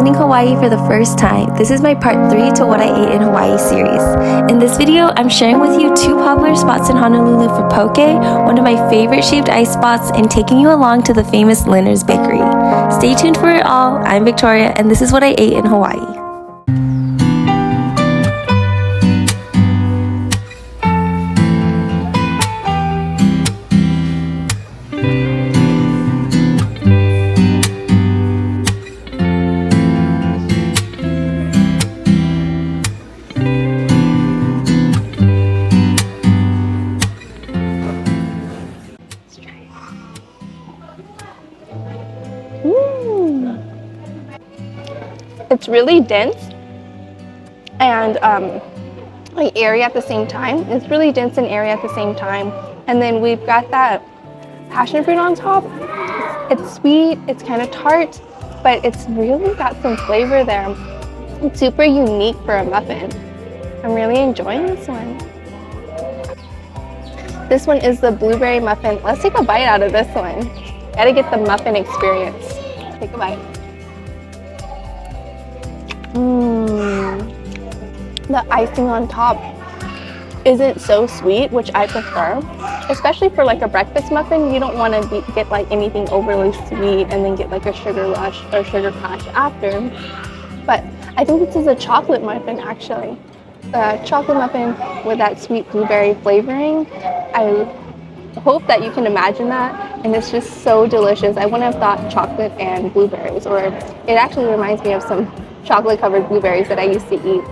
visiting Hawaii for the first time, this is my part 3 to what I ate in Hawaii series. In this video, I'm sharing with you 2 popular spots in Honolulu for poke, one of my favorite shaved ice spots, and taking you along to the famous Linner's Bakery. Stay tuned for it all. I'm Victoria, and this is what I ate in Hawaii. It's really dense and like airy at the same time. It's really dense and airy at the same time. And then we've got that passion fruit on top. It's sweet, it's kind of tart, but it's really got some flavor there. It's super unique for a muffin. I'm really enjoying this one. This one is the blueberry muffin. Let's take a bite out of this one. Gotta get the muffin experience. Take a bite. The icing on top isn't so sweet, which I prefer, especially for like a breakfast muffin. You don't want to get like anything overly sweet and then get like a sugar rush or sugar crash after. But I think this is a chocolate muffin actually. A chocolate muffin with that sweet blueberry flavoring. I hope that you can imagine that, and it's just so delicious. I wouldn't have thought chocolate and blueberries, or it actually reminds me of some chocolate covered blueberries that I used to eat.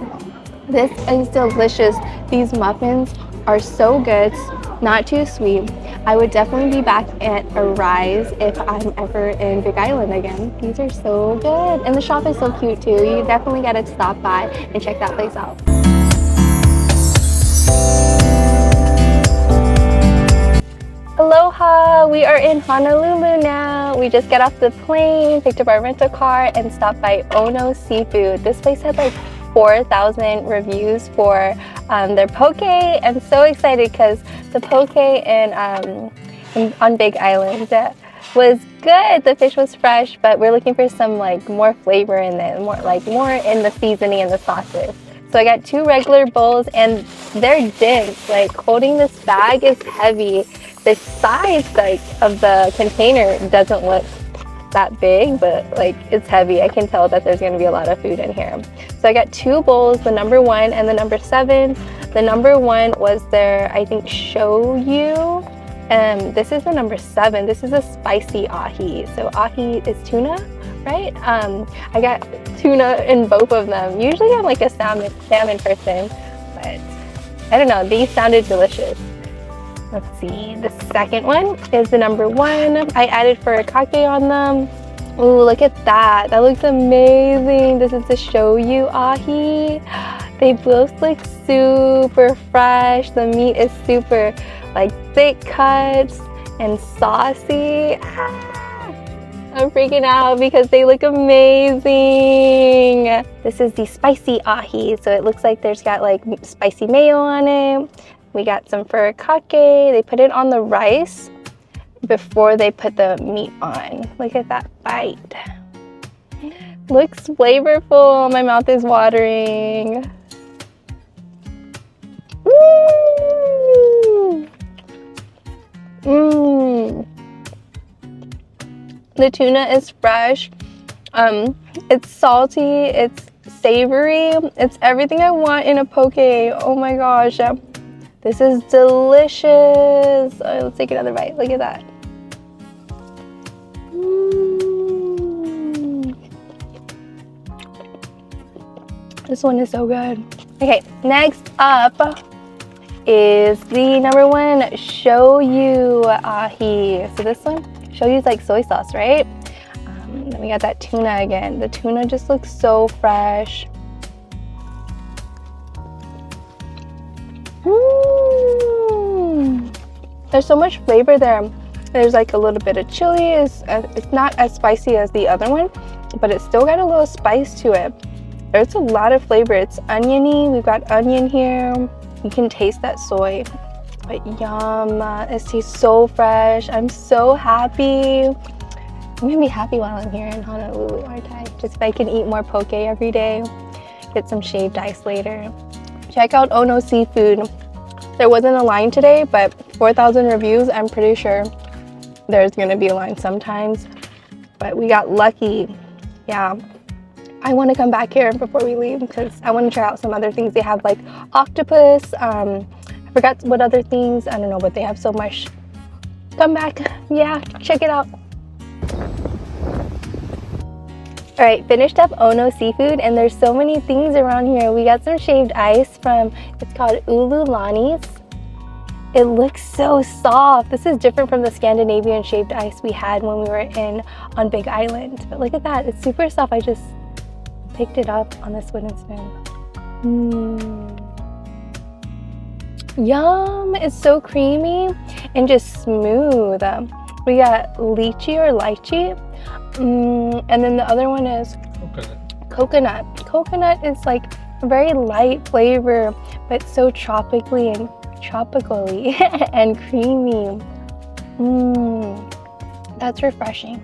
This is delicious. These muffins are so good, not too sweet. I would definitely be back at a Rise if I'm ever in Big Island again. These are so good, and the shop is so cute too. You definitely gotta stop by and check that place out. Aloha! We are in Honolulu now. We just got off the plane, picked up our rental car, and stopped by Ono Seafood. This place had like 4,000 reviews for their poke. I'm so excited because the poke on Big Island was good. The fish was fresh, but we're looking for some like more flavor in it, more in the seasoning and the sauces. So I got 2 regular bowls, and they're dense. Like holding this bag is heavy. The size of the container doesn't look that big, but like it's heavy. I can tell that there's going to be a lot of food in here. So I got 2 bowls, the number 1 and the number 7. The number 1 was their, I think, shoyu. This is the number 7. This is a spicy ahi. So ahi is tuna, right? I got tuna in both of them. Usually I'm like a salmon person, but I don't know. These sounded delicious. Let's see, the second one is the number 1. I added furikake on them. Ooh, look at that. That looks amazing. This is the shoyu ahi. They both look super fresh. The meat is super like thick cuts and saucy. I'm freaking out because they look amazing. This is the spicy ahi. So it looks like there's got like spicy mayo on it. We got some furikake. They put it on the rice before they put the meat on. Look at that bite. Looks flavorful. My mouth is watering. The tuna is fresh. It's salty. It's savory. It's everything I want in a poke. Oh my gosh. This is delicious. Let's take another bite. Look at that. This one is so good. Okay, next up is the number 1 shoyu ahi. So this one, shoyu is like soy sauce, right? Then we got that tuna again. The tuna just looks so fresh. There's so much flavor there. There's like a little bit of chili. It's not as spicy as the other one, but it's still got a little spice to it. There's a lot of flavor. It's oniony. We've got onion here. You can taste that soy. But yum, it tastes so fresh. I'm so happy. I'm gonna be happy while I'm here in Honolulu, aren't I? Just if I can eat more poke every day, get some shaved ice later. Check out Ono Seafood. There wasn't a line today, but 4,000 reviews, I'm pretty sure there's gonna be a line sometimes. But we got lucky. Yeah. I want to come back here before we leave because I want to try out some other things. They have like octopus. I forgot what other things. I don't know, but they have so much. Come back. Yeah, check it out. All right, finished up Ono Seafood, and there's so many things around here. We got some shaved ice from, it's called Ululani's. It looks so soft. This is different from the Scandinavian shaved ice we had when we were on Big Island. But look at that, it's super soft. I just picked it up on this wooden spoon. Yum! It's so creamy and just smooth. We got lychee or lychee, and then the other one is coconut. Coconut is like a very light flavor, but so tropically and creamy. That's refreshing.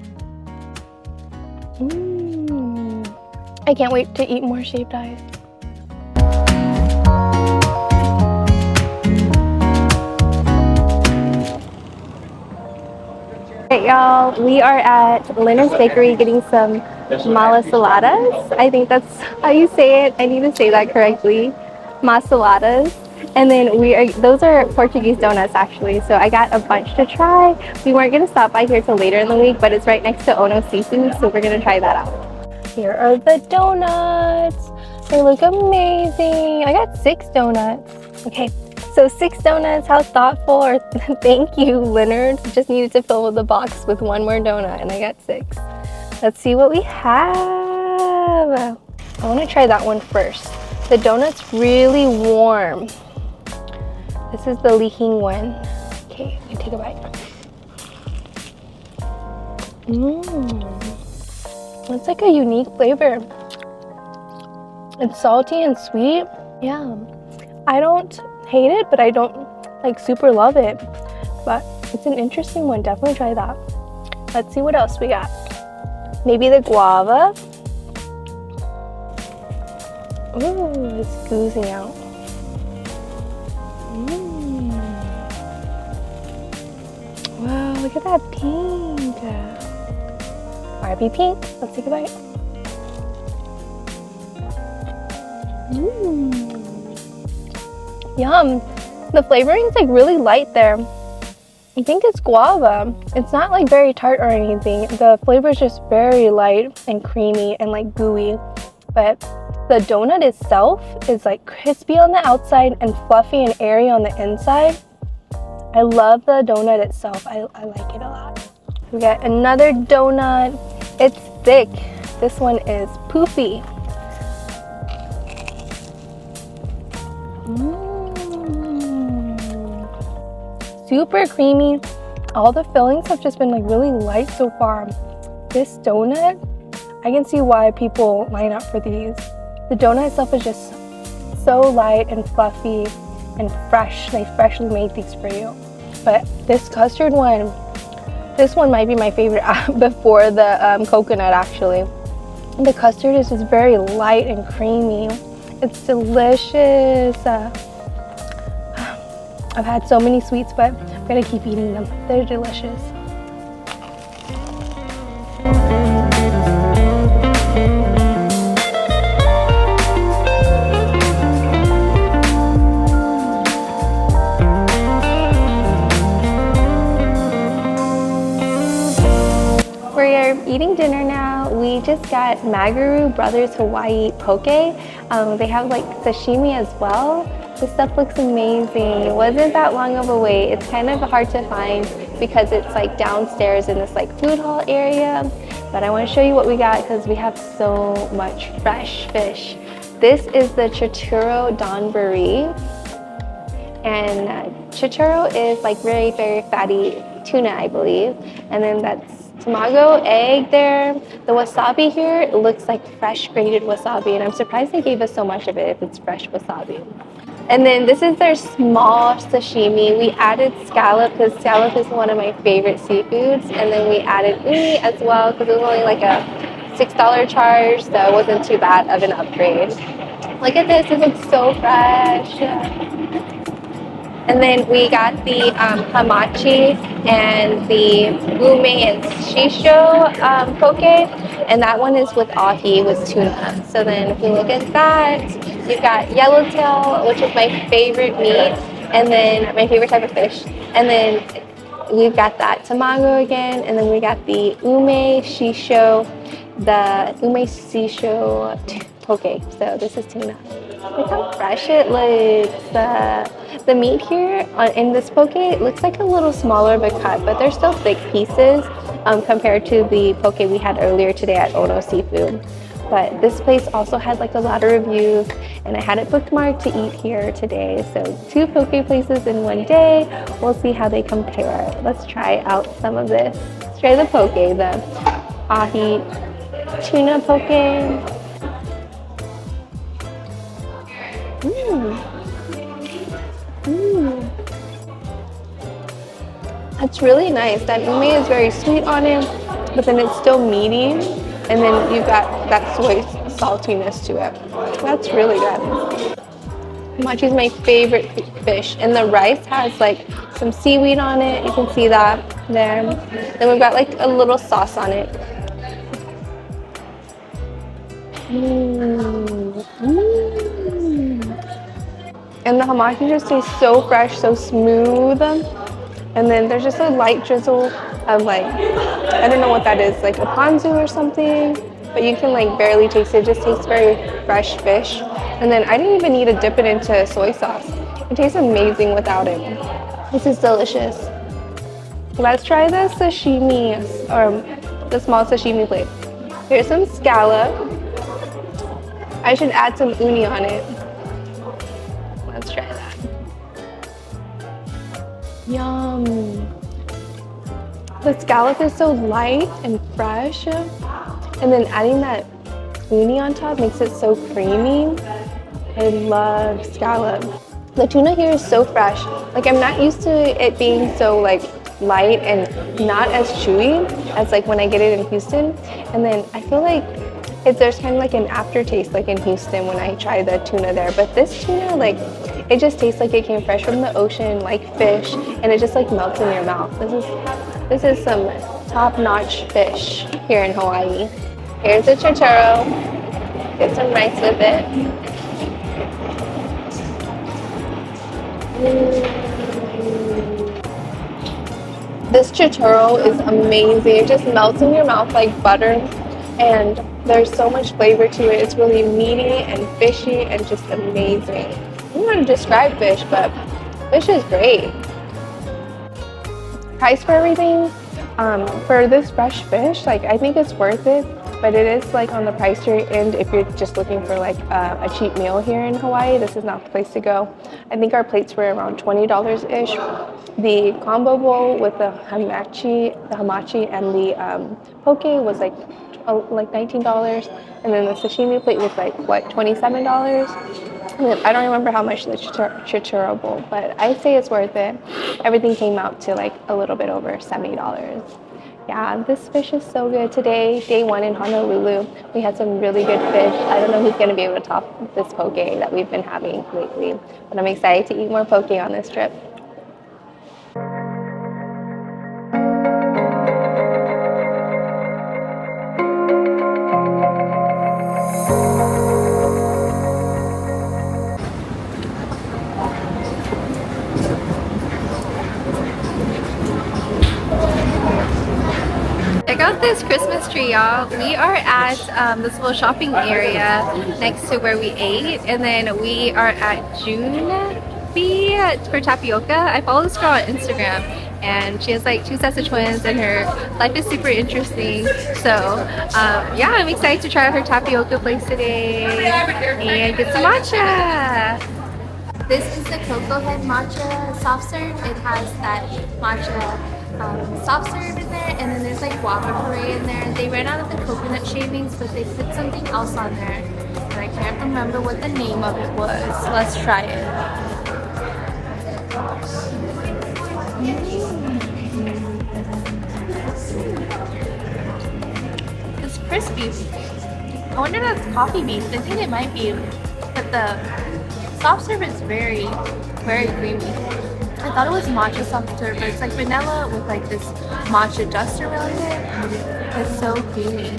I can't wait to eat more shaved ice. Alright y'all, we are at Leonard's Bakery getting some malasaladas. I think that's how you say it. I need to say that correctly. Masaladas. And then those are Portuguese donuts actually. So I got a bunch to try. We weren't gonna stop by here till later in the week, but it's right next to Ono Seafood, so we're gonna try that out. Here are the donuts. They look amazing. I got 6 donuts. Okay, so 6 donuts. How thoughtful, or thank you, Leonard. Just needed to fill the box with 1 more donut, and I got 6. Let's see what we have. I want to try that one first. The donut's really warm. This is the leaking one. Okay, let me take a bite. It's like a unique flavor. It's salty and sweet. Yeah. I don't hate it, but I don't like super love it. But it's an interesting one. Definitely try that. Let's see what else we got. Maybe the guava. Ooh, it's oozing out. Wow, look at that pink. Barbie pink. Let's take a bite. Yum. The flavoring is like really light there. I think it's guava. It's not like very tart or anything. The flavor is just very light and creamy and like gooey. But the donut itself is like crispy on the outside and fluffy and airy on the inside. I love the donut itself. I like it a lot. We got another donut. It's thick. This one is poofy. Super creamy. All the fillings have just been like really light so far. This donut, I can see why people line up for these. The donut itself is just so light and fluffy and fresh. They freshly made these for you. But this custard one, this one might be my favorite before the coconut actually. The custard is just very light and creamy. It's delicious. I've had so many sweets, but I'm gonna keep eating them. They're delicious. We're eating dinner now. We just got Magaro Brothers Hawaii poke. They have like sashimi as well. This stuff looks amazing. It wasn't that long of a wait. It's kind of hard to find because it's like downstairs in this like food hall area. But I want to show you what we got because we have so much fresh fish. This is the chituro donburi. And chituro is like very, very fatty tuna, I believe. And then that's tamago, egg there. The wasabi here, it looks like fresh grated wasabi. And I'm surprised they gave us so much of it if it's fresh wasabi. And then this is their small sashimi. We added scallop because scallop is one of my favorite seafoods. And then we added uni as well because it was only like a $6 charge, so it wasn't too bad of an upgrade. Look at this, it looks so fresh. And then we got the hamachi and the ume and shisho poke, and that one is with ahi, with tuna. So then if you look at that, you've got yellowtail, which is my favorite meat, and then my favorite type of fish. And then we've got that tamago again, and then we got the ume shisho poke. So this is tuna. Look how fresh it looks. The meat here in this poke looks like a little smaller of a cut, but they're still thick pieces compared to the poke we had earlier today at Ono Seafood. But this place also had like a lot of reviews, and I had it bookmarked to eat here today. So 2 poke places in one day. We'll see how they compare. Let's try out some of this. Let's try the poke, the ahi tuna poke. It's really nice. That ume is very sweet on it, but then it's still meaty, and then you've got that soy saltiness to it. That's really good. Hamachi is my favorite fish, and the rice has like some seaweed on it. You can see that there. Then we've got like a little sauce on it. And the hamachi just tastes so fresh, so smooth. And then there's just a light drizzle of like, I don't know what that is, like a ponzu or something, but you can like barely taste it. It just tastes very fresh fish. And then I didn't even need to dip it into soy sauce. It tastes amazing without it. This is delicious. Let's try the sashimi, or the small sashimi plate. Here's some scallop. I should add some uni on it. Let's try that. Yum. The scallop is so light and fresh, and then adding that uni on top makes it so creamy. I love scallop. The tuna here is so fresh. Like, I'm not used to it being so like light and not as chewy as like when I get it in Houston. And then I feel like there's kind of like an aftertaste like in Houston when I try the tuna there. But this tuna, like, it just tastes like it came fresh from the ocean, like fish, and it just like melts in your mouth. This is some top-notch fish here in Hawaii. Here's the chicharro. Get some rice with it. This chicharro is amazing. It just melts in your mouth like butter, and there's so much flavor to it. It's really meaty and fishy and just amazing. I don't know how to describe fish, but fish is great. Price for everything, for this fresh fish, like, I think it's worth it, but it is like on the pricier end if you're just looking for like a cheap meal here in Hawaii. This is not the place to go. I think our plates were around $20-ish. The combo bowl with the hamachi and the poke was like $19, and then the sashimi plate was like what, $27? I don't remember how much the chicharro bowl, but I'd say it's worth it. Everything came out to like a little bit over $70. Yeah, this fish is so good. Today, day 1 in Honolulu, we had some really good fish. I don't know who's going to be able to top this poke that we've been having lately, but I'm excited to eat more poke on this trip. Check out this Christmas tree, y'all. We are at this little shopping area next to where we ate, and then we are at Junbi for tapioca. I follow this girl on Instagram, and she has like 2 sets of twins, and her life is super interesting. So yeah, I'm excited to try out her tapioca place today and get some matcha. This is the Cocoa Head matcha soft serve. It has that matcha soft serve in there, and then there's like guava puree in there. They ran out of the coconut shavings, but they put something else on there. and I can't remember what the name of it was. Let's try it. It's crispy. I wonder if that's coffee based. I think it might be, but the soft serve is very, very creamy. I thought it was matcha soft serve, but it's like vanilla with like this matcha dust around it. It's so creamy.